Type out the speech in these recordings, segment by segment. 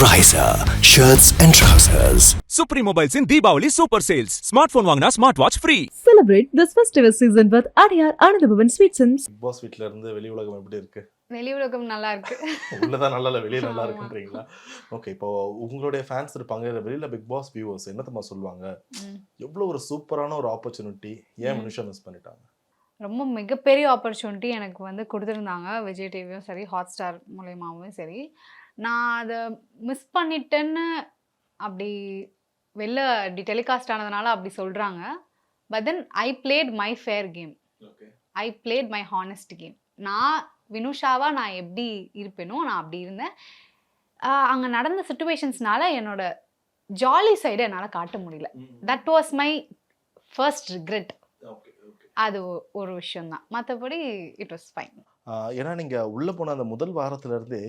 Riser shirts and trousers. Supreme Mobiles in Deepavali super sales. Smartphone வாங்கினா smart watch free. Celebrate this festival season with Adyar Anandabhavan Sweets and Bigg Boss வீட்ல இருந்து வெளி உலகம் எப்படி இருக்கு? வெளி உலகம் நல்லா இருக்கு. உள்ளதான் நல்லா இல்ல, வெளியே நல்லா இருக்குன்றீங்களா? ஓகே, இப்போ உங்களுடைய ஃபேன்ஸ் இருப்பாங்க, வெளியில பிக் பாஸ் வியூவர்ஸ் என்னத்தமா சொல்லுவாங்க? எவ்வளவு ஒரு சூப்பரான ஒரு ஆப்பர்ச்சுனிட்டி, ஏன் மனுஷன் மிஸ் பண்ணிட்டாங்க? ரொம்ப மிகப்பெரிய ஆப்பர்ச்சுனிட்டி எனக்கு வந்து கொடுத்துருந்தாங்க, விஜய் டிவியும் சரி ஹாட் ஸ்டார் மூலயமாவும் சரி. நான் அதை மிஸ் பண்ணிட்டேன்னு அப்படி வெளில அப்படி டெலிகாஸ்ட் ஆனதுனால அப்படி சொல்கிறாங்க. But then I played my fair game, I played my honest game. நான் வினுஷாவாக நான் எப்படி இருப்பேனோ நான் அப்படி இருந்தேன். அங்கே நடந்த சுச்சுவேஷன்ஸ்னால என்னோட ஜாலி சைடை என்னால் காட்ட முடியல. That was my first regret. அது ஒரு விஷயம்தான், மற்றபடி இட் வாஸ் ஃபைன். ஏன்னா நீங்கள் உள்ளே போன அந்த முதல் வாரத்துலேருந்தே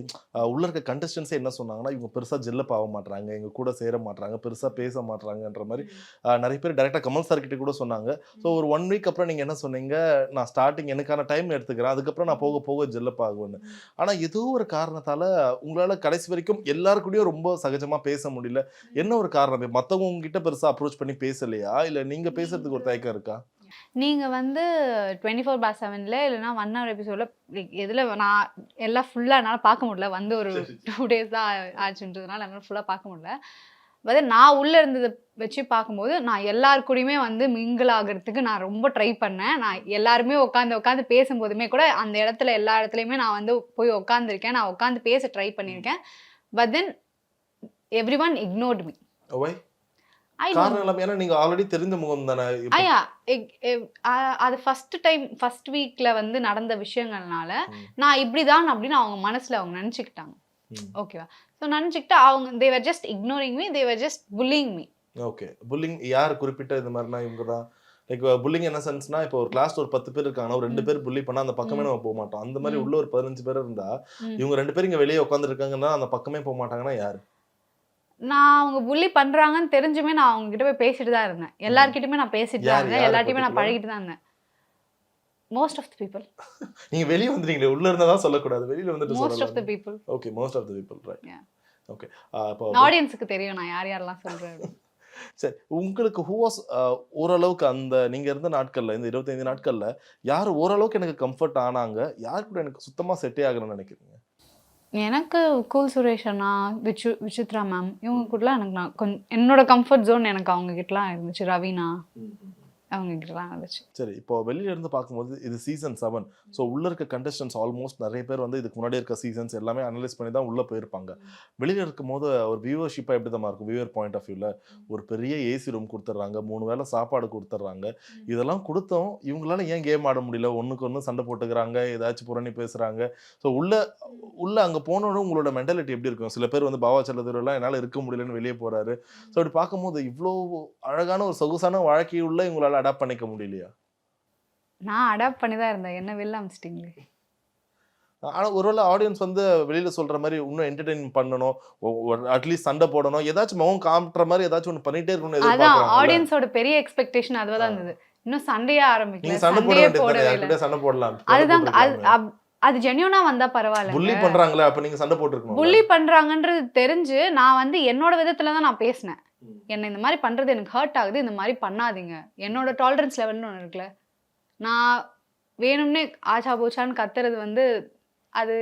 உள்ளே இருக்க கண்டஸ்டன்ஸே என்ன சொன்னாங்கன்னா, இவங்க பெருசாக ஜெல்லப் ஆக மாட்றாங்க, எங்கள் கூட சேர மாட்றாங்க, பெருசாக பேச மாட்றாங்கன்ற மாதிரி நிறைய பேர் டேரெக்டாக கமல் சார்கிட்ட கூட சொன்னாங்க. ஸோ ஒரு 1 வீக் அப்புறம் நீங்கள் என்ன சொன்னீங்க, நான் ஸ்டார்டிங் எனக்கான டைம் எடுத்துக்கிறேன், அதுக்கப்புறம் நான் போக போக ஜெல்லப் ஆகுவேன்னு. ஆனால் ஏதோ ஒரு காரணத்தால் உங்களால் கடைசி வரைக்கும் எல்லாருக்கூடயும் ரொம்ப சகஜமாக பேச முடியல. என்ன ஒரு காரணம்? மற்றவங்க உங்ககிட்ட பெருசாக அப்ரோச் பண்ணி பேசலையா, இல்லை நீங்கள் பேசுறதுக்கு ஒரு தயக்கம் இருக்கா? நீங்கள் வந்து 24/7 இல்லைனா 1 hour எபிசோடில் எதில் நான் எல்லாம் ஃபுல்லாக என்னால் பார்க்க முடியல. வந்து ஒரு 2 days தான் ஆச்சுன்றதுனால என்னால் ஃபுல்லாக பார்க்க முடியல. பட் நான் உள்ளே இருந்ததை வச்சு பார்க்கும்போது நான் எல்லாருக்கூடையுமே வந்து மிங்கிள் ஆகிறதுக்கு நான் ரொம்ப ட்ரை பண்ணேன். நான் எல்லாருமே உட்காந்து பேசும்போதுமே கூட அந்த இடத்துல எல்லா இடத்துலையுமே நான் வந்து போய் உட்காந்துருக்கேன், நான் உட்காந்து பேச ட்ரை பண்ணியிருக்கேன். But then every one ignored me. ஏன்னா நீங்க ஆல்ரெடி தெரிந்த முகம் தானே. அது ஃபர்ஸ்ட் வீக்ல வந்து நடந்த விஷயங்கள்னால நான் இப்படிதான் அப்படின்னு அவங்க மனசுல அவங்க நினைச்சுக்கிட்டாங்க. ஓகேவா? ஸோ நினைச்சுக்கிட்டு அவங்க they were just ignoring me, they were just bullying me. Okay, bullying யார் குறிப்பிட்ட இந்த மாதிரினா இவங்க தான் லைக் புல்லிங் என்ன சென்ஸ்னா, இப்போ ஒரு கிளாஸ்ல ஒரு 10 பேர் இருக்காங்கன்னா ஒரு 2 பேர் புல்லி பண்ணா அந்த பக்கமே நம்ம போக மாட்டோம். அந்த மாதிரி உள்ள ஒரு 15 பேர் இருந்தா இவங்க 2 பேர் இங்க வெளியே உட்காந்துருக்காங்கன்னா அந்த பக்கமே போக மாட்டாங்கன்னா யாரு? நான் அவங்க புள்ளி பண்றாங்கன்னு தெரிஞ்சுமே நான் அவங்க கிட்ட போய் பேசிட்டு தான் இருந்தேன். எல்லார்கிட்டயுமே நான் பேசிட்டு தான் இருந்தேன், எல்லார்ட்டையுமே நான் பழகிட்டு தான் இருந்தேன். Most of the people. நீங்க வெளிய வந்தீங்களே, உள்ள இருந்தா தான் சொல்லக்கூடாது, வெளியில வந்துட்டு சொல்லலாம். Most of the people. Okay, most of the people, right. Okay, அப்போ ஆடியன்ஸ்க்கு தெரியும் நான் யார் யாரெல்லாம் சொல்றேன். சரி, உங்களுக்கு ஹூ வாஸ் ஓரளவுக்கு அந்த நீங்க இருந்த நாட்கள்ல, இந்த 25 நாட்கள்ல யார் ஓரளவுக்கு எனக்கு கம்ஃபர்ட் ஆனாங்க, யார் கூட எனக்கு சுத்தமா செட்டே ஆகணும்னு நினைக்கிறீங்க? எனக்கு கூல் சுரேஷ் அண்ணா, விசித்ரா மேம், இவங்க கூடலாம் எனக்கு நான் கொஞ்சம் என்னோட கம்ஃபர்ட் ஜோன் எனக்கு அவங்க கிட்டலாம் இருந்துச்சு. ரவீனா அவங்க கிட்டலாம் இருந்துச்சு. சரி, இப்போ வெளியில இருந்து பார்க்கும்போது இது சீசன் 7. ஸோ உள்ள இருக்க கண்டஸ்டன்ஸ் ஆல்மோஸ்ட் நிறைய பேர் வந்து இதுக்கு முன்னாடி இருக்க சீசன்ஸ் எல்லாமே அனலைஸ் பண்ணி தான் உள்ள போயிருப்பாங்க. வெளியில இருக்கும் போது ஒரு வியூவர்ஷிப்பாக எப்படி தான் இருக்கும்? வியூவர் பாயிண்ட் ஆஃப் வியூவில் ஒரு பெரிய ஏசி ரூம் கொடுத்துட்றாங்க, 3 வேளை சாப்பாடு கொடுத்துட்றாங்க. இதெல்லாம் கொடுத்தோம், இவங்களால ஏன் கேம் ஆட முடியல? ஒன்றுக்கு ஒன்று சண்டை போட்டுக்கிறாங்க, ஏதாச்சும் புரணி பேசுகிறாங்க. ஸோ உள்ள அங்கே போனோன்னு உங்களோட மென்டாலிட்டி எப்படி இருக்கும்? சில பேர் வந்து பாவா செல்லதுரெல்லாம் என்னால் இருக்க முடியலன்னு வெளியே போகிறாரு. ஸோ அப்படி பார்க்கும்போது இவ்வளோ அழகான ஒரு சொகுசான வாழ்க்கையுள்ள இவங்களால அடாப்ட் பண்ணிக்க முடியலையா? நான் அடாப்ட் பண்ணி தான் இருந்தேன், என்ன வெளில அமிச்சிட்டிங்களே. ஆனால் ஒருவேளை ஆடியன்ஸ் வந்து வெளியில் சொல்கிற மாதிரி இன்னும் என்டர்டெயின் பண்ணணும், அட்லீஸ்ட் சண்டை போடணும், ஏதாச்சும் முகம் காட்டுற மாதிரி ஏதாச்சும் ஒன்று பண்ணிகிட்டே இருக்கணும். அதான் ஆடியன்ஸோட பெரிய எக்ஸ்பெக்டேஷன் அதுவாக தான் இருந்தது. இன்னும் சண்டையே ஆரம்பிக்கல, சண்டை போட வேண்டியது, சண்டை போடலாம். அதுதான் அது ஜென்யூனா வந்தா பரவாயில்ல. புள்ளி பண்றாங்களே, அப்ப நீங்க சண்டை போட்டுருக்கணும். புள்ளி பண்றாங்கன்றது தெரிஞ்சு நான் வந்து என்னோட விதத்துல தான் நான் பேசினேன். என்ன இந்த மாதிரி பண்றது எனக்கு ஹர்ட் ஆகுது, இந்த மாதிரி பண்ணாதீங்க. என்னோட டாலரன்ஸ் லெவல்னு ஒன்று இருக்குல்ல, நான் வேணும்னே ஆச்சா போச்சான்னு கத்துறது வந்து அது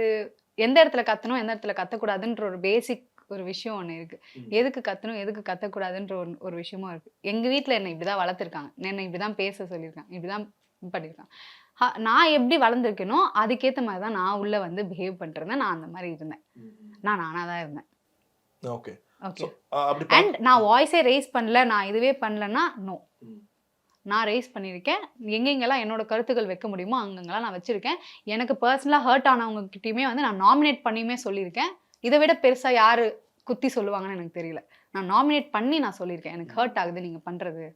எந்த இடத்துல கத்தணும் எந்த இடத்துல கத்தக்கூடாதுன்ற ஒரு பேசிக் ஒரு விஷயம் ஒன்று இருக்கு. எதுக்கு கத்தணும் எதுக்கு கத்தக்கூடாதுன்ற ஒரு விஷயமும் இருக்கு. எங்க வீட்டில் என்னை இப்படிதான் வளர்த்துருக்காங்க, என்னை இப்படிதான் பேச சொல்லியிருக்காங்க, இப்படிதான் பண்ணியிருக்காங்க. நான் எப்படி வளர்ந்துருக்கேனோ அதுக்கேற்ற மாதிரி தான் நான் உள்ள வந்து பிஹேவ் பண்ணிருந்தேன். நான் அந்த மாதிரி இருந்தேன், நான் நானாக தான் இருந்தேன். Okay okay. அண்ட் நான் வாய்ஸே ரைஸ் பண்ணல, நான் இதுவே பண்ணலன்னா நோ, நான் ரைஸ் பண்ணியிருக்கேன். எங்கெங்கெல்லாம் என்னோட கருத்துக்கள் வைக்க முடியுமோ அங்கங்கெல்லாம் நான் வச்சுருக்கேன். எனக்கு பர்சனலாக ஹர்ட் ஆனவங்ககிட்டையுமே வந்து நான் நாமினேட் பண்ணியுமே சொல்லியிருக்கேன். இதை விட பெருசாக யார் குத்தி சொல்லுவாங்கன்னு எனக்கு தெரியல. நான் நாமினேட் பண்ணி நான் சொல்லியிருக்கேன், எனக்கு ஹர்ட் ஆகுது நீங்கள் பண்ணுறது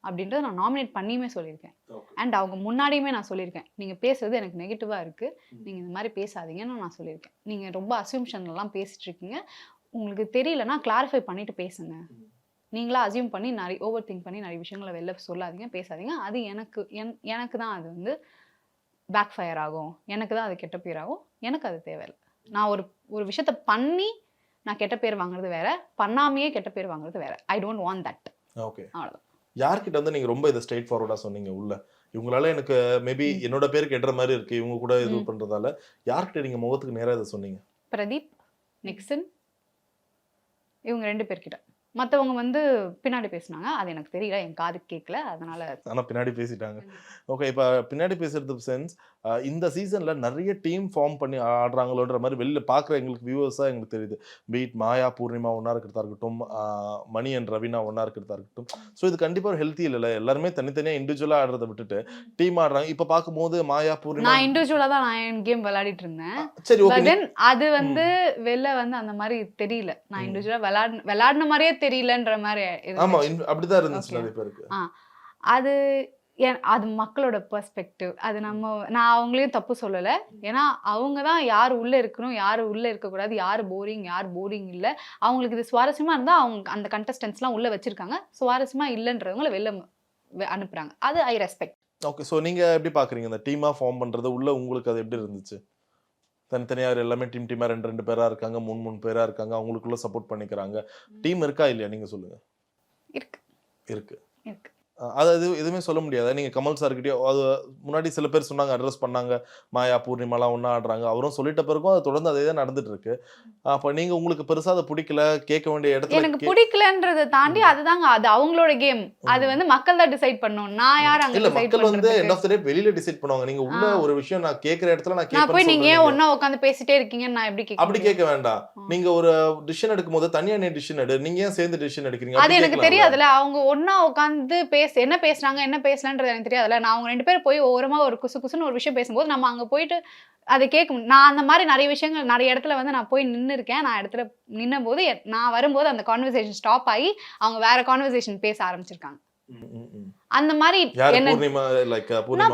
அப்படின்றத நான் நாமினேட் பண்ணியுமே சொல்லியிருக்கேன். அண்ட் அவங்க முன்னாடியுமே நான் சொல்லியிருக்கேன், நீங்கள் பேசுறது எனக்கு நெகட்டிவாக இருக்குது, நீங்கள் இந்த மாதிரி பேசாதீங்கன்னு நான் சொல்லியிருக்கேன். நீங்கள் ரொம்ப அசியூம்ஷன்லாம் பேசிகிட்டு இருக்கீங்க, உங்களுக்கு தெரியலன்னா கிளாரிஃபை பண்ணிவிட்டு பேசுங்க. நீங்களா அசியூம் பண்ணி நிறைய ஓவர் திங்க் பண்ணி நிறைய விஷயங்களை வெளில சொல்லாதீங்க, பேசாதீங்க. அது எனக்கு தான் அது வந்து பேக் ஃபயர் ஆகும், எனக்கு தான் அது கெட்ட பேர் ஆகும். எனக்கு அது தேவையில்லை. நான் ஒரு விஷயத்த பண்ணி நான் கெட்ட பேர் வாங்குறது வேற, பண்ணாமையே கெட்ட பேர் வாங்குறது வேற. I don't want that. Okay. அவ்வளவுதான். யார்கிட்ட வந்து நீங்க ரொம்ப இதை ஸ்ட்ரெயிட் ஃபார்வர்டா சொன்னீங்க உள்ள? இவங்களால எனக்கு மேபி என்னோட பேர் கெட்டுற மாதிரி இருக்கு, இவங்க கூட இது பண்றதால யார்கிட்ட நீங்க முகத்துக்கு நேரா இதை சொன்னீங்க? பிரதீப், நிக்சன், இவங்க 2 பேர்கிட்ட. மற்றவங்க வந்து பின்னாடி பேசினாங்க, அது எனக்கு தெரியல, என் காது கேட்கல, அதனால. ஆனால் பின்னாடி பேசிட்டாங்க. ஓகே, இப்போ பின்னாடி பேசுறது சென்ஸ் இந்த சீசனில் நிறைய டீம் ஃபார்ம் பண்ணி ஆடுறாங்களோன்ற மாதிரி வெளியில் பார்க்குற எங்களுக்கு வியூவர்ஸாக எங்களுக்கு தெரியுது. பீட் மாயா பூர்ணிமா ஒன்றா இருக்கிறதா இருக்கட்டும், மணி அண்ட் ரவீனா ஒன்றா இருக்கிறதா இருக்கட்டும். ஸோ இது கண்டிப்பாக ஒரு ஹெல்த்தி இல்லைல்ல, எல்லாருமே தனித்தனியாக இண்டிவிஜுவலாக ஆடுறதை விட்டுட்டு டீம் ஆடுறாங்க. இப்போ பார்க்கும்போது மாயா பூர்ணிமா, நான் இண்டிவிஜுவலாக தான் நான் என் கேம் விளையாடிட்டு இருந்தேன். சரி, ஓகே. தென் அது வந்து வெளில வந்து அந்த மாதிரி தெரியல, நான் இண்டிவிஜுவலாக விளையாடின மாதிரியே தெரியலன்ற மாதிரி. ஆமா, அப்படிதான் இருந்துச்சு நிறைய பேருக்கு. அது அது மக்களோட பெர்ஸ்பெக்டிவ். அது நான் அவங்களையும் தப்பு சொல்லலை. ஏன்னா அவங்க தான் யார் உள்ளே இருக்கணும், யார் உள்ளே இருக்கக்கூடாது, யார் போரிங் இல்லை, அவங்களுக்கு இது சுவாரஸ்யமாக இருந்தால் அவங்க அந்த கண்டஸ்டன்ஸ்லாம் உள்ளே வச்சுருக்காங்க, சுவாரஸ்யமாக இல்லைன்றவங்கள வெளில அனுப்புகிறாங்க. அது ஐ ரெஸ்பெக்ட். ஓகே, ஸோ நீங்கள் எப்படி பார்க்குறீங்க இந்த டீமாக ஃபார்ம் பண்ணுறது? உள்ள உங்களுக்கு அது எப்படி இருந்துச்சு? தனித்தனியாக எல்லாமே டீமாக 2 பேராக இருக்காங்க, 3 பேராக இருக்காங்க, அவங்களுக்குள்ள சப்போர்ட் பண்ணிக்கிறாங்க. டீம் இருக்கா இல்லையா? நீங்கள் சொல்லுங்கள். இருக்கு. அதாவது எதுவுமே சொல்ல முடியாது. நீங்க கமல் சார்கிட்டயோ அது முன்னாடி சில பேர் சொன்னாங்க, அட்ரஸ் பண்ணாங்க, மாயா பூர்ணிமாலாம் ஒன்றா ஆடுறாங்க, அவரும் சொல்லிட்ட பிறகும் அது தொடர்ந்து அதே தான் நடந்துட்டு இருக்கு. அப்போ நீங்க உங்களுக்கு பெருசா அதை பிடிக்கல, கேட்க வேண்டிய இடத்துல எனக்கு பிடிக்கலன்றதை தாண்டி அதுதாங்க, அது அவங்களோட கேம், அது வந்து மக்கள் தான் டிசைட் பண்ணணும். நான் யார் அங்க இல்ல, டிசைட் மக்கள் வந்து பண்றதுக்கு? எண்ட் ஆஃப் தி டே வெளியில டிசைட் பண்ணுவாங்க. நீங்க உள்ள ஒரு விஷயம் நான் கேக்குற இடத்துல நான் நான் போய் கேட்பேன் நீங்க ஏன் ஒண்ணா உட்கார்ந்து பேசிட்டே இருக்கீங்கன்னு நான் எப்படி அப்படி கேட்க? கேட்க வேண்டாம். நீங்க ஒரு டிசிஷன் எடுக்கும்போது தனியா நீ டிசிஷன் எடு, நீங்க ஏன் சேர்ந்து டிசிஷன் எடுக்கிறீங்க? அது எனக்கு தெரியாதுல, அவங்க ஒண்ணா உட்கார்ந்து என்ன பேசுறாங்க, என்ன பேசலன்றது எனக்கு தெரியாதுல்ல. நான் அவங்க 2 பேரும் போய் ஓரமா ஒரு குசுன்னு ஒரு விஷயம் பேசும்போது நம்ம அங்க போயிட்டு அதை கேட்க. நான் அந்த மாதிரி நிறைய விஷயங்கள் நிறைய இடத்துல வந்து நான் போய் நின்று இருக்கேன். நான் இடத்துல நின்ன போது நான் வரும்போது அந்த கான்வர்சேஷன் ஸ்டாப் ஆகி அவங்க வேற கான்வர்சேஷன் பேச ஆரம்பிச்சிருக்காங்க. அந்த மாதிரி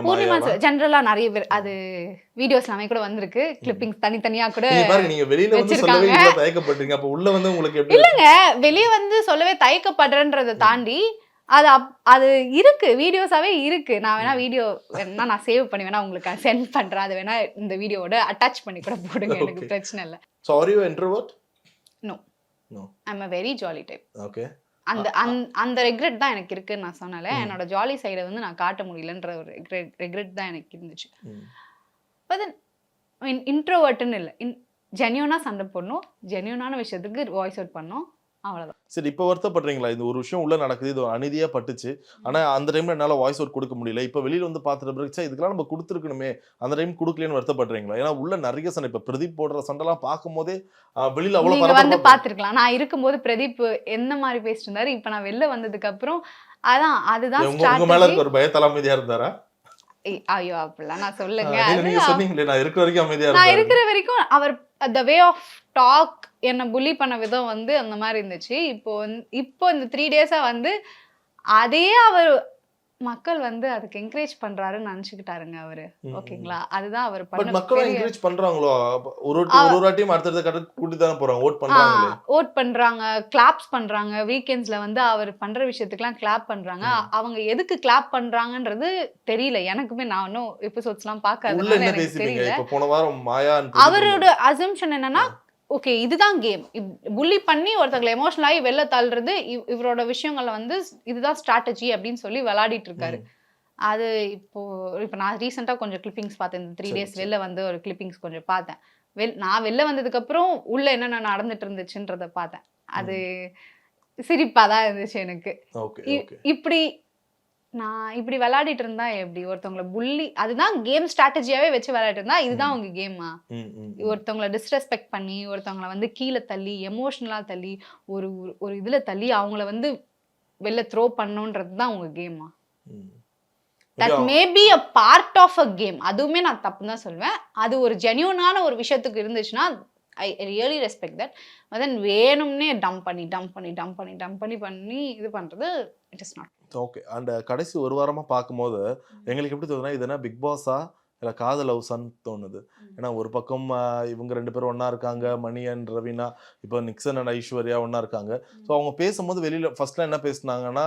பூர்ணிமா ஜெனரலா நிறைய பேர் அது வீடியோஸ் எல்லாமே கூட வந்திருக்கு, கிளிப்பிங்ஸ் தனித்தனியா கூட நீங்க வெளியில வந்து சொல்லவே இல்ல, தயக்கப்படுறீங்க. அப்ப உள்ள வந்து உங்களுக்கு எப்படி? இல்லங்க, வெளிய வந்து சொல்லவே தயக்கப்படுறேன்றதை தாண்டி அது இருக்கு, வீடியோஸாவே இருக்கு. நான் வேணா வீடியோ வேணா நான் சேவ் பண்ணி வேணா உங்களுக்கு சென்ட் பண்றேன். அது வேணா இந்த வீடியோவோட அட்டாச் பண்ணி கூட போடுங்க, எனக்கு பிரச்சனை இல்லை. So are you introvert? No. I'm a very jolly type. Okay. அந்த ரெக்ரெட் தான் எனக்கு இருக்குன்னு நான் சொன்னல. என்னோட ஜாலி சைடை வந்து நான் காட்ட முடியலன்ற ஒரு ரெக்ரெட் தான் எனக்கு இருந்துச்சு. பட் தென் இன்ட்ரோவர்ட்னு இல்லை, ஜென்யூனா சண்டை போடணும், ஜென்யூனான விஷயத்துக்கு வாய்ஸ் அவுட் பண்ணணும், அவ்வளவுதான். சரி, இப்போ வருத்தப்படுறீங்களா? இது ஒரு விஷயம் உள்ள நடக்குது, இது அநீதியா பட்டுச்சு, ஆனா அந்த டைம்ல என்னால வாய்ஸ் அவுட் கொடுக்க முடியல, இப்போ வெளியில வந்து பார்த்துட்டு பிறகு இதுக்கெல்லாம் நம்ம கொடுத்துருக்கணுமே, அந்த டைம் கொடுக்கலன்னு வருத்தப்படுறீங்களா? ஏன்னா உள்ள நிறைய சண்டை, இப்போ பிரதீப் போடுற சண்டைலாம் பார்க்கும்போதே வெளியில அவ்வளவு நீங்க வந்து பார்த்துருக்கலாம். நான் இருக்கும்போது பிரதீப் எந்த மாதிரி பேசிட்டு இருந்தாரு, இப்போ நான் வெளில வந்ததுக்கு அப்புறம் அதுதான் உங்க மேல இருக்க ஒரு பயத்தல அமைதியா இருந்தாரா? ஐயோ அப்படிலாம் நான் சொல்லுங்க. நீங்க சொன்னீங்களே நான் இருக்கிற வரைக்கும் அமைதியா இருந்தாரு. நான் இருக்கிற வரைக்கும் அவர் the way of talk என்ன புலி பண்ண விதம் வந்து அந்த மாதிரி இருந்துச்சு. இப்போ இந்த 3 டேஸா வந்து அதே அவர் மக்கள் வந்து அதுக்கு என்கரேஜ் பண்றாருன்னு நினைச்சுக்கிட்டாருங்க அவரு. ஓகேங்களா, அதுதான் அவர் பண்ண. மக்கள் என்கரேஜ் பண்றாங்களோ? ஒரு வாட்டியும் அடுத்த கட்ட கூட்டி தான போறாங்க, ஓட் பண்றாங்களே. ஓட் பண்றாங்க, கிளாப்ஸ் பண்றாங்க, வீக்கெண்ட்ஸ்ல வந்து அவர் பண்ற விஷயத்துக்குலாம் கிளாப் பண்றாங்க. அவங்க எதுக்கு கிளாப் பண்றாங்கன்றது தெரியல எனக்குமே. நான் இன்னும் எபிசோட்ஸ்லாம் பார்க்காதனால எனக்கு தெரியல. இப்போ போன வாரம் மாயா அவரோட அசம்ஷன் என்னன்னா, ஓகே இதுதான் கேம், புள்ளி பண்ணி ஒருத்தங்களை எமோஷனல் ஆகி வெளில தள்ளுறது இவரோட விஷயங்கள்ல வந்து இதுதான் ஸ்ட்ராட்டஜி அப்படின்னு சொல்லி விளையாடிட்டு இருக்காரு. அது இப்போ நான் ரீசெண்டா கொஞ்சம் கிளிப்பிங்ஸ் பார்த்தேன், இந்த 3 டேஸ் வெளில வந்து ஒரு கிளிப்பிங்ஸ் கொஞ்சம் பார்த்தேன். நான் வெளில வந்ததுக்கு அப்புறம் உள்ள என்னென்ன நடந்துட்டு இருந்துச்சுன்றத பார்த்தேன். அது சிரிப்பாதான் இருந்துச்சு எனக்கு. இப்படி விளையாடிட்டு இருந்தா எப்படி ஒருத்தவங்களை புள்ளி, அதுதான் கேம் ஸ்ட்ராட்டஜியாவே வச்சு விளையாடிட்டு இருந்தா இதுதான் உங்க கேமா? ஒருத்தவங்களை டிஸ்ரெஸ்பெக்ட் பண்ணி, ஒருத்தவங்களை வந்து கீழே தள்ளி, எமோஷனலா தள்ளி, ஒரு இதுல தள்ளி அவங்கள வந்து வெளில த்ரோ பண்ணணுன்றது தான் உங்க கேமா? That may be a part of a game. அதுவுமே நான் தப்புன்னு தான் சொல்வேன். அது ஒரு ஜென்யூனான ஒரு விஷயத்துக்கு இருந்துச்சுன்னா I really respect that. But then வேணும்னே டம்ப் பண்ணி இது பண்றது it is not okay. And கடைசி ஒரு வாரமா பார்க்கும்போது எங்களுக்கு எப்படி தோணுதுன்னா, இது என்ன பிக் பாஸா இல்லை காதல் லவ்ஸான்னு தோணுது. ஏன்னா ஒரு பக்கம் இவங்க 2 பேரும் ஒன்றா இருக்காங்க, மணி அண்ட் ரவீனா, இப்போ நிக்சன் அண்ட் ஐஸ்வர்யா ஒன்றா இருக்காங்க. ஸோ அவங்க பேசும்போது வெளியில் ஃபர்ஸ்ட்லாம் என்ன பேசுனாங்கன்னா,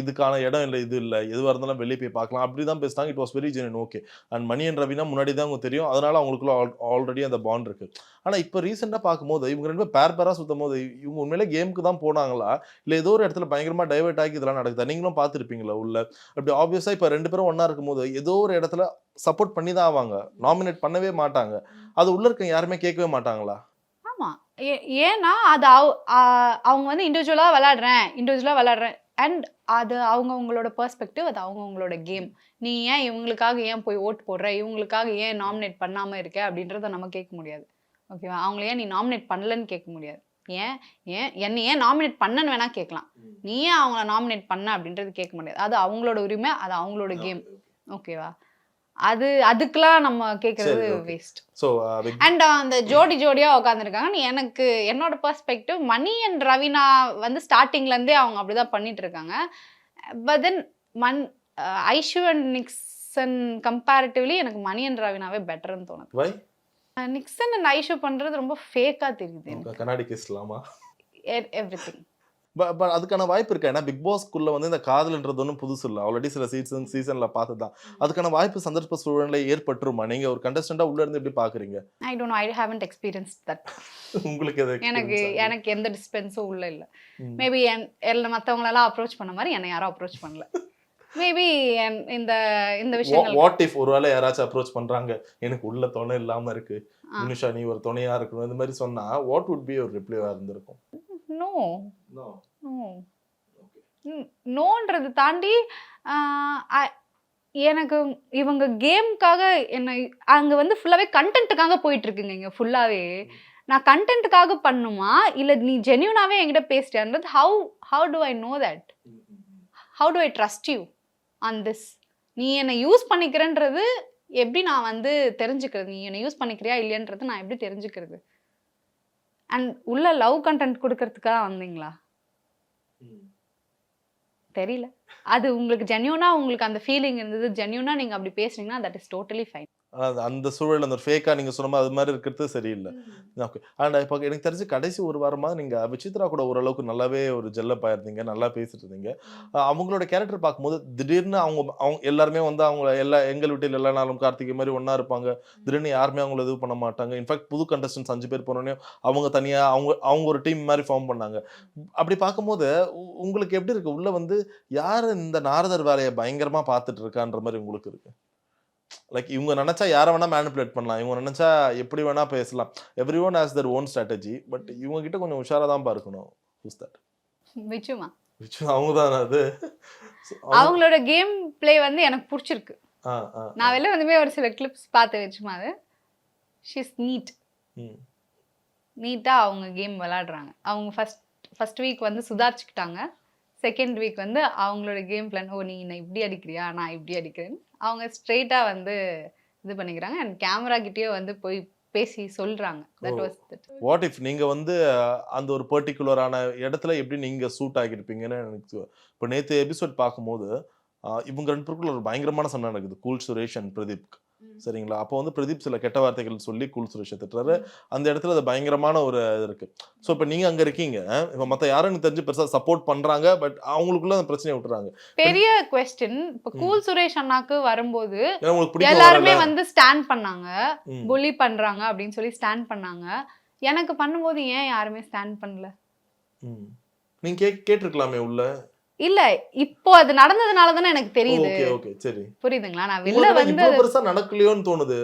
இதுக்கான இடம் இல்லை, இது இல்லை, எதுவாக இருந்தாலும் வெளியே போய் பார்க்கலாம், அப்படி தான் பேசுனாங்க. It was very genuine. Okay. And Mani and Raveena முன்னாடி தான் அவங்க தெரியும், அதனால அவங்களுக்குள்ள ஆல்ரெடி அந்த பாண்ட் இருக்கு. ஆனால் இப்போ ரீசெண்டாக பார்க்கும்போது இவங்க 2 பேர் பேராக சுற்றும் போது இவங்க உண்மையிலே கேமுக்கு தான் போனாங்களா, இல்லை ஏதோ ஒரு இடத்துல பயங்கரமாக டைவர்ட் ஆகி இதெல்லாம் நடக்குது. நீங்களும் பார்த்துருப்பீங்களா உள்ள? அப்படி ஆப்வியஸாக இப்போ 2 பேரும் ஒன்றா இருக்கும்போது ஏதோ ஒரு இடத்துல சப்போர்ட் பண்ணி தான் ஆவாங்க, நாமினேட் பண்ணவே மாட்டாங்க. அது உள்ள இருக்க யாருமே கேட்கவே மாட்டாங்களா? ஆமா. ஏன்னா அது அவங்க வந்து இண்டிவிஜுவலா விளையாடுறேன் அண்ட் அது அவங்களோட பெர்ஸ்பெக்டிவ், அது அவங்களோட கேம். நீ ஏன் இவங்களுக்காக ஏன் போய் ஓட்டு போடுற, இவங்களுக்காக ஏன் நாமினேட் பண்ணாம இருக்க அப்படின்றத நம்ம கேட்க முடியாது. ஓகேவா? அவங்கள ஏன் நீ நாமினேட் பண்ணலன்னு கேட்க முடியாது. என்னை ஏன் நாமினேட் பண்ணன்னு வேணா கேட்கலாம். நீ ஏன் அவங்கள நாமினேட் பண்ண அப்படின்றது கேட்க முடியாது. அது அவங்களோட உரிமை, அது அவங்களோட கேம். ஓகேவா? அதுக்கெல்லாம் நம்ம கேட்கறது வேஸ்ட். ஸோ அண்ட் அந்த ஜோடியா உட்காந்துருக்காங்க. எனக்கு என்னோட பெர்ஸ்பெக்டிவ், மணி அண்ட் ரவீனா வந்து ஸ்டார்டிங்ல இருந்தே அவங்க அப்படிதான் பண்ணிட்டு இருக்காங்க. But then Aishu and Nixon comparatively எனக்கு மணி அண்ட் ரவீனாவே பெட்டர்னு தோணுது. நிக்சன் அண்ட் ஐஷு பண்றது ரொம்ப ஃபேக்கா தெரியுது எனக்கு. கண்ணாடி கேஸ்லாமா எவ்ரிதிங். பட் அதுக்கான வாய்ப்பு இருக்கா? ஏன்னா பிக் பாஸ்க்குள்ள வந்து இந்த காதல்ன்றது ஒன்றும் புதுசு இல்லை, ஆல்ரெடி சில சீசன்ல பார்த்து தான். அதுக்கான வாய்ப்பு சந்தர்ப்ப சூழ்நிலை ஏற்பட்டுருமா? நீங்க ஒரு கண்டஸ்டண்டா உள்ள இருந்து எப்படி பாக்குறீங்க? ஐ don't no, I haven't experienced that. உங்களுக்கு எனக்கு எந்த டிஸ்பென்ஸும் உள்ள இல்லை. மேபி மற்றவங்களெல்லாம் அப்ரோச் பண்ண மாதிரி என்னை யாரும் அப்ரோச் பண்ணல. மேபி இந்த விஷயம் வாட் இஃப் ஒருவேளை யாராச்சும் அப்ரோச் பண்றாங்க, எனக்கு உள்ள துணை இல்லாம இருக்கு, நிமிஷா நீ ஒரு துணையா இருக்கணும், இந்த மாதிரி சொன்னா வாட் வுட் பி ஒரு ரிப்ளைவா இருந்திருக்கும்? நோன்றது தாண்டி எனக்கு இவங்க கேமுக்காக என்ன அங்க வந்து ஃபுல்லாவே கண்டென்ட்டுக்காக போயிட்டு இருக்குங்க. இங்க ஃபுல்லாவே நான் கண்டென்ட்டுக்காக பண்ணுமா இல்லை நீ ஜென்யூனாவே என்கிட்ட பேசிட்டேன்றது how do I know that? How do I trust you on this? நீ என்னை யூஸ் பண்ணிக்கிறன்றது எப்படி நான் வந்து தெரிஞ்சுக்கிறது? நீ என்னை யூஸ் பண்ணிக்கிறியா இல்லையன்றது நான் எப்படி தெரிஞ்சுக்கிறது? அண்ட் உள்ள லவ் கண்டென்ட் கொடுக்கறதுக்காக வந்தீங்களா? தெரியல. அது உங்களுக்கு ஜென்யூனா, உங்களுக்கு அந்த ஃபீலிங் இருந்தது, ஜென்யூனா நீங்க அப்படி பேசுறீங்கன்னா தட் இஸ் டோட்டலி ஃபைன். அந்த சூழல் அந்த ஃபேக்கா நீங்க சொன்ன அது மாதிரி இருக்கிறது சரியில்லை. ஓகே. அண்ட் இப்போ எனக்கு தெரிஞ்சு கடைசி ஒரு வாரமாக நீங்க விசித்ரா கூட ஓரளவுக்கு நல்லாவே ஒரு ஜெல்லப் ஆயிருந்தீங்க, நல்லா பேசிட்டு இருந்தீங்க. அவங்களோட கேரக்டர் பார்க்கும்போது திடீர்னு அவங்க எல்லாருமே வந்து அவங்க எங்கள் வீட்டில் எல்லா நாளும் கார்த்திகை மாதிரி ஒன்றா இருப்பாங்க. திடீர்னு யாருமே அவங்கள இது பண்ண மாட்டாங்க. இன்ஃபேக்ட் புது கண்டஸ்டன்ஸ் 5 பேர் போனோடனே அவங்க தனியாக அவங்க ஒரு டீம் மாதிரி ஃபார்ம் பண்ணாங்க. அப்படி பார்க்கும்போது உங்களுக்கு எப்படி இருக்கு? உள்ள வந்து யார் இந்த நாரதர் வேலையை பயங்கரமாக பார்த்துட்டு இருக்கான்ற மாதிரி உங்களுக்கு இருக்கு? லைக் இவங்க நினைச்சா யாரை வேணா மேனிபுலேட் பண்ணலாம், இவங்க நினைச்சா எப்படி வேணா பேசலாம். Every one has their own strategy. But இவங்க கிட்ட கொஞ்சம் உஷாரா தான் பார்க்கணும். Whose that? விச்சுமா. விச்சு அவங்க தான். அது அவங்களோட கேம் பிளே வந்து எனக்கு பிடிச்சிருக்கு. நான் வெளில வந்துமே ஒரு சில கிளிப்ஸ் பார்த்து வச்சுமா. அது ஷி இஸ் நீட்டா அவங்க கேம் விளையாடுறாங்க. அவங்க ஃபர்ஸ்ட் வீக் வந்து சுதாரிச்சுக்கிட்டாங்க. செகண்ட் வீக் வந்து அவங்களோட கேம் பிளான், ஓ நீ என்ன இப்படி அடிக்கிறியா, நான் இப்படி அடிக்கிறேன்னு அவங்க ஸ்ட்ரெயிட்டாக வந்து இது பண்ணிக்கிறாங்க. அண்ட் கேமரா கிட்டேயே வந்து போய் பேசி சொல்கிறாங்க. That was that. What if நீங்கள் வந்து அந்த ஒரு பர்டிகுலரான இடத்துல எப்படி நீங்கள் சூட் ஆகியிருப்பீங்கன்னு எனக்கு இப்போ நேற்று எபிசோட் பார்க்கும்போது இவங்க 2 பேருக்குள்ள ஒரு பயங்கரமான சண்டை நடக்குது, கூல் சுரேஷ் அண்ட் பிரதீப். சரிங்களா? அப்போ வந்து பிரதீப் சில கெட்ட வார்த்தைகள் சொல்லி கூல் சுரேஷை திட்டுறாரு. அந்த இடத்துல அது பயங்கரமான ஒரு இது இருக்கு. ஸோ இப்போ நீங்க அங்க இருக்கீங்க, இப்போ மற்ற யாரும் தெரிஞ்சு பெருசா சப்போர்ட் பண்றாங்க, பட் அவங்களுக்குள்ள அந்த பிரச்சனையை விட்டுறாங்க. பெரிய குவெஸ்டின் இப்போ கூல் சுரேஷ் அண்ணாக்கு வரும்போது எல்லாருமே வந்து ஸ்டாண்ட் பண்ணாங்க, புலி பண்றாங்க அப்படின்னு சொல்லி ஸ்டாண்ட் பண்ணாங்க. எனக்கு பண்ணும்போது ஏன் யாருமே ஸ்டாண்ட் பண்ணல? நீங்க கேட்டிருக்கலாமே உள்ள. இல்ல இப்போ அது நடந்ததுனால தானே எனக்கு தெரியுது. ஓகே ஓகே சரி புரியுதுங்களா? நான் வெளில வந்து பெருசா நடக்கலையோன்னு தோணுது.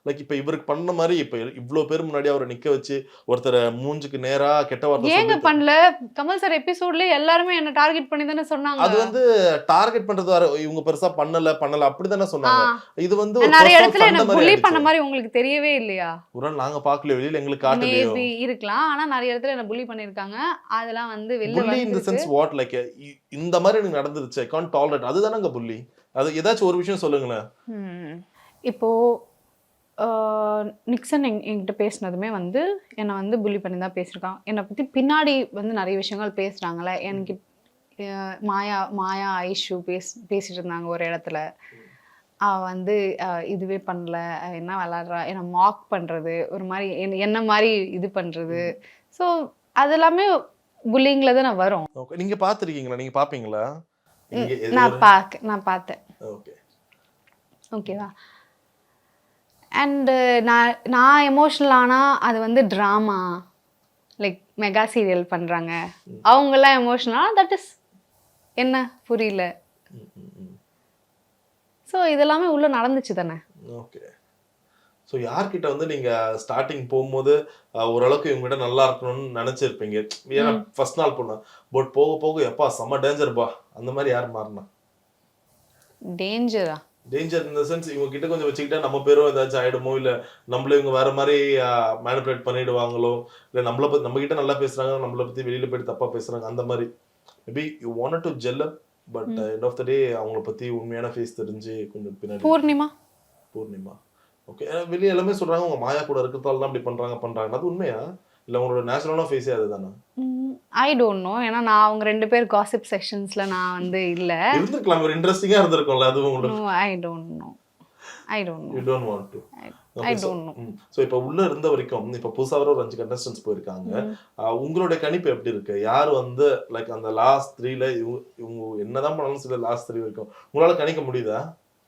லைக் இப்ப இவருக்கு பண்ண மாதிரி இப்ப இவ்ளோ பேர் முன்னாடி அவரை நிக்க வச்சு ஒருத்தர் மூஞ்சுக்கு நேரா கெட்ட வார்த்தை ஏங்க பண்ணல? கமல் சார் எபிசோட்ல எல்லாரும் என்ன டார்கெட் பண்ணி தானே சொன்னாங்க. அது வந்து டார்கெட் பண்றது வேற, இவங்க பெருசா பண்ணல அப்படி தானே சொன்னாங்க. இது வந்து நிறைய இடத்துல என்ன புலி பண்ண மாதிரி உங்களுக்கு தெரியவே இல்லையா? ஒரு நாங்க பார்க்கல, வெளியில எங்களுக்கு காட்டலையோ. மேபி இருக்கலாம். ஆனா நிறைய இடத்துல என்ன புலி பண்ணிருக்காங்க. அதெல்லாம் வந்து வெளியில புலி இன் தி சென்ஸ் வாட்? லைக் இந்த மாதிரி எனக்கு நடந்துருச்சு, ஐ கான்ட் டாலரேட். அதுதானங்க புலி. அது ஏதாச்சும் ஒரு விஷயம் சொல்லுங்களேன். இப்போ நிக்சன் என்கிட்ட பேசினதுமே வந்து என்னை வந்து புலி பண்ணி தான் பேசியிருக்கான். என்னை பற்றி பின்னாடி வந்து நிறைய விஷயங்கள் பேசுகிறாங்களே. எனக்கு மாயா ஐஷு பேசிட்டு இருந்தாங்க ஒரு இடத்துல. அவ வந்து இதுவே பண்ணல, என்ன விளாட்றா, என்ன மாக் பண்ணுறது, ஒரு மாதிரி என்ன மாதிரி இது பண்ணுறது. ஸோ அது எல்லாமே புல்லிங்கில் தானே வரும். ஓகே, நீங்க பார்த்துருக்கீங்களா? நீங்க பார்ப்பீங்களா? நான் பார்த்தேன். ஓகே, ஓகேவா. அண்டு நான் எமோஷ்னல் ஆனால் அது வந்து ட்ராமா, லைக் மெகா சீரியல் பண்ணுறாங்க, அவங்கெல்லாம் எமோஷ்னலாக தட் இஸ் என்ன புரியல. ஸோ இதெல்லாமே உள்ளே நடந்துச்சு தானே. ஓகே. ஸோ யார்கிட்ட வந்து நீங்க ஸ்டார்டிங் போகும்போது ஓரளவுக்கு இவங்ககிட்ட நல்லா இருக்கணும்னு நினைச்சிருப்பீங்க, ஏன்னா ஃபர்ஸ்ட் நாள் போனா, பட் போக போக எப்பா செம்ம டேஞ்சர்பா, அந்த மாதிரி யார் மாறினா? டேஞ்சரா? டேஞ்சர் இன் த சென்ஸ் இவங்க கிட்ட கொஞ்சம் வச்சுக்கிட்டா நம்ம பேரும் ஏதாச்சும் ஆயிடுமோ, இல்ல நம்மள இவங்க வேற மாதிரி மேனிபுலேட் பண்ணிடுவாங்களோ, இல்ல நம்ம கிட்ட நல்லா பேசுறாங்க, நம்மளை பத்தி வெளியில போயிட்டு தப்பா பேசுறாங்க, அந்த மாதிரி maybe you wanted to gel up, but end of the day அவங்கள பத்தி உண்மையான ஃபேஸ் தெரிஞ்சு கொஞ்சம் பின்னாடி. பூர்ணிமா ஓகே. வெளியே எல்லாமே சொல்றாங்க உங்க மாயா கூட இருக்கிறதால தான் அப்படி பண்றாங்க, அது உண்மையா இல்ல உங்களோட நேச்சுரலான ஃபேஸே அதுதானா? I don't know. ஏன்னா நான் அவங்க 2 பேர் காசிப் செக்ஷன்ஸ்ல நான் வந்து இல்ல. இருந்திருக்கலாம், ஒரு இன்ட்ரெஸ்டிங்கா இருந்திருக்கும்ல அது உங்களுக்கு. No, I don't know. You don't want to. I don't know. So இப்ப உள்ள இருந்த வரைக்கும் இப்ப புதுசா ஒரு 5 கண்டஸ்டன்ட்ஸ் போயிருக்காங்க, உங்களுடைய கணிப்பு எப்படி இருக்கு? யார் வந்து லைக் அந்த லாஸ்ட் 3ல இவங்க என்னதான் பண்ணாலும் சில லாஸ்ட் 3 வரைக்கும் உங்களால கணிக்க முடியுதா?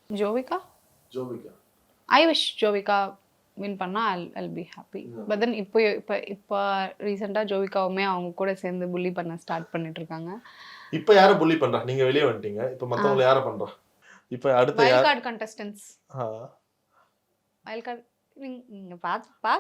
Jovika. I wish Jovika win பண்ணா I'll be happy. But then இப்போ ரீசெண்டா ஜோவிகாவுமே அவங்க கூட சேர்ந்து புள்ளி பண்ண ஸ்டார்ட் பண்ணிட்டு இருக்காங்க. இப்போ யாரை புள்ளி பண்றா? நீங்க வெளியே வந்துட்டீங்க, இப்போ மத்தவங்க யாரை பண்றா? இப்போ அடுத்த wild card contestants. Wild card நீங்க பாக்குறேன்.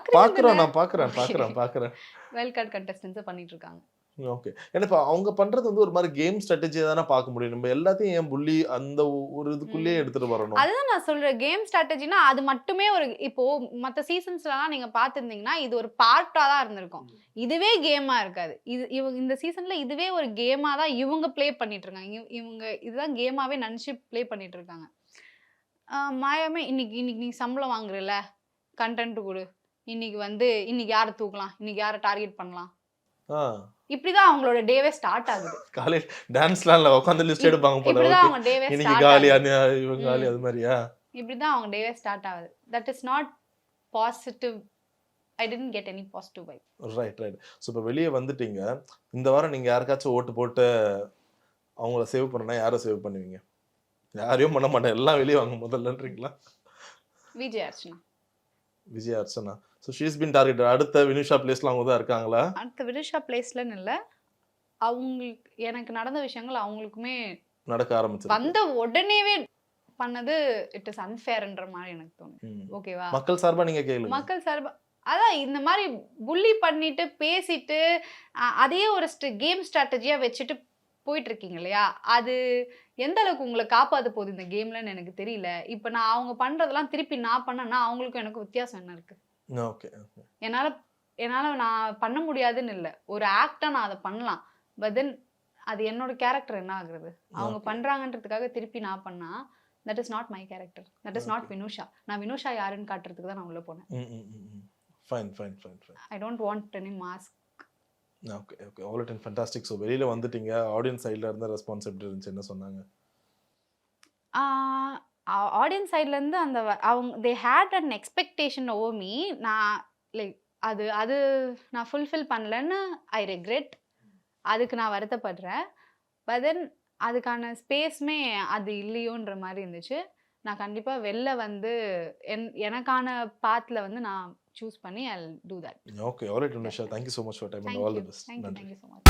வைல்ட் கார்டு கண்டஸ்டன்ட்ஸ் பண்ணிட்டு இருக்காங்க. ஓகே. ஏன்னா இப்போ அவங்க பண்றது வந்து ஒரு மாதிரி கேம் ஸ்ட்ராட்டஜியை தானே பார்க்க முடியும். நம்ம எல்லாத்தையும் ஏன் புள்ளி அந்த ஒரு இதுக்குள்ளேயே எடுத்துட்டு வரணும்? அதுதான் நான் சொல்றேன், கேம் ஸ்ட்ராட்டஜினா அது மட்டுமே ஒரு, இப்போ மற்ற சீசன்ஸ்லாம் நீங்க பார்த்துருந்தீங்கன்னா இது ஒரு பார்ட்டா தான் இருந்திருக்கும், இதுவே கேமா இருக்காது. இவங்க இந்த சீசன்ல இதுவே ஒரு கேமா தான் இவங்க ப்ளே பண்ணிட்டு இருக்காங்க. இவங்க இதுதான் கேமாவே நினைச்சு ப்ளே பண்ணிட்டு இருக்காங்க. மாயாமே இன்னைக்கு நீ சம்பளம் வாங்குறல, கண்டென்ட் கொடு, இன்னைக்கு யாரை தூக்கலாம், இன்னைக்கு யாரை டார்கெட் பண்ணலாம், இப்படிதான் அவங்களோட டேவே ஸ்டார்ட் ஆகுது. காலையில டான்ஸ்லாம் இல்ல, உட்கார்ந்து லிஸ்ட் எடுப்பாங்க போல. இப்படிதான் அவங்க டேவே இன்னைக்கு காலியா இவங்க காலி அது மாதிரியா? இப்படிதான் அவங்க டேவே ஸ்டார்ட் ஆகுது. That is not positive. I didn't get any positive vibe. Right. So இப்போ வெளியே வந்துட்டீங்க, இந்த வாரம் நீங்க யாருக்காச்சும் ஓட்டு போட்டு அவங்கள சேவ் பண்ணனா யாரை சேவ் பண்ணுவீங்க? யாரையும் பண்ண மாட்டேன், எல்லாம் வெளியே வாங்க முதல்லன்றீங்களா? Vijay Archana. So she is been targeted. அடுத்த வினுஷா பிளேஸ்ல அவங்க தான் இருக்காங்களா? அடுத்த வினுஷா பிளேஸ்லன்னு இல்லை, அவங்களுக்கு எனக்கு நடந்த விஷயங்கள் அவங்களுக்குமே நடக்க ஆரம்பிச்சு வந்த உடனேவே பண்ணது இட் இஸ் அன்ஃபேர்ன்ற மாதிரி எனக்கு தோணுது. ஓகேவா? மக்கள் சார்பா நீங்க கேளுங்க. மக்கள் சார்பா அதான் இந்த மாதிரி புள்ளி பண்ணிட்டு பேசிட்டு அதே ஒரு கேம் ஸ்ட்ராட்டஜியா வச்சுட்டு போயிட்டு இருக்கீங்க இல்லையா, அது எந்த அளவுக்கு உங்களை காப்பாற்ற போகுது இந்த கேம்லன்னு எனக்கு தெரியல. இப்போ நான் அவங்க பண்றதெல்லாம் திருப்பி நான் பண்ணேன்னா அவங்களுக்கும் எனக்கு வித்தியாசம் என்ன இருக்கு? ஓகே. என்னால நான் பண்ண முடியாதுன்னு இல்லை, ஒரு ஆக்டா நான் அதை பண்ணலாம். பட் தென் அது என்னோட கேரக்டர் என்ன ஆகுறது? அவங்க பண்றாங்கன்றதுக்காக திருப்பி நான் பண்ணா that is not my character, that is not Vinusha. நான் வினுஷா யாருன்னு காட்டுறதுக்கு தான் நான் உள்ள போனேன். Fine. I don't want any mask. Okay. All it in fantastic. So வெளியில வந்துட்டீங்க, ஆடியன்ஸ் சைட்ல இருந்த ரெஸ்பான்ஸ் எப்படி இருந்துச்சு, என்ன சொன்னாங்க? ஆடியன்ஸ் சைட்லேருந்து அந்த அவங்க they had an expectation over me. நான் லைக் அது நான் ஃபுல்ஃபில் பண்ணலன்னு ஐ ரெக்ரெட், அதுக்கு நான் வருத்தப்படுறேன். பட் தென் அதுக்கான ஸ்பேஸ்மே அது இல்லையோன்ற மாதிரி இருந்துச்சு. நான் கண்டிப்பாக வெளில வந்து எனக்கான பாத்தில் வந்து நான் சூஸ் பண்ணி I'll do that. Okay, all right, Anusha. Thank you so much for your time and all the best. Thank you so much.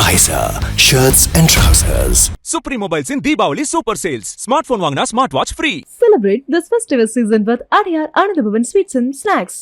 Ariza shirts and trousers. Supreme Mobiles in Deepavali super sales. Smartphone wangna smartwatch free. Celebrate this festive season with Adyar Anandabhavan Sweets and Snacks.